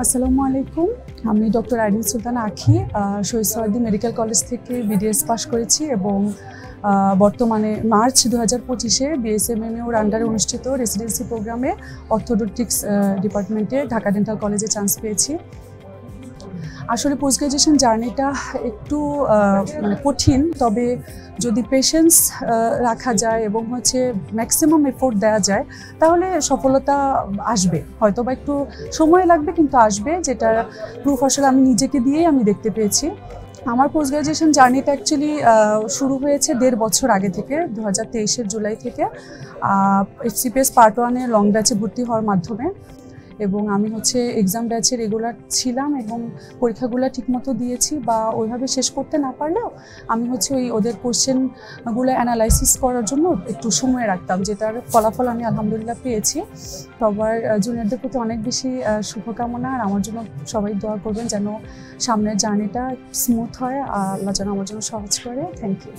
আসসালামু আলাইকুম, আমি ডক্টর আইরিন সুলতানা আখি শহীদ সোহরাওয়ার্দী মেডিকেল কলেজ থেকে বিডিএস পাশ করেছি এবং বর্তমানে মার্চ 2025-এ বিএসএমএমইউর আন্ডারে অনুষ্ঠিত রেসিডেন্সি প্রোগ্রামে অর্থোডন্টিক্স ডিপার্টমেন্টে ঢাকা ডেন্টাল কলেজে চান্স পেয়েছি। আসলে পোস্ট গ্রাজুয়েশন জার্নিটা একটু কঠিন, তবে যদি পেশেন্স রাখা যায় এবং ম্যাক্সিমাম এফোর্ট দেওয়া যায় তাহলে সফলতা আসবে। হয়তো বা একটু সময় লাগবে, কিন্তু আসবে, যেটা প্রুফ আসলে আমি নিজেকে দিয়েই আমি দেখতে পেয়েছি। আমার পোস্ট গ্রাজুয়েশন জার্নিটা অ্যাকচুয়ালি শুরু হয়েছে 1.5 বছর আগে থেকে, 2023-এর জুলাই থেকে এফসিপিএস পার্ট 1-এর লং ব্যাচে ভর্তি হওয়ার মাধ্যমে। এবং আমি এক্সাম ব্যাচে রেগুলার ছিলাম এবং পরীক্ষাগুলো ঠিকমতো দিয়েছি, বা ওইভাবে শেষ করতে না পারলেও আমি ওদের কোশ্চেনগুলো অ্যানালাইসিস করার জন্য একটু সময় রাখতাম, যেটার ফলাফল আমি আলহামদুলিল্লাহ পেয়েছি। সবার জুনিয়রদের প্রতি অনেক বেশি শুভকামনা, আর আমার জন্য সবাই দোয়া করবেন যেন সামনের জার্নিটা স্মুথ হয়, আল্লাহ যেন আমার জন্য সহজ করে। Thank you.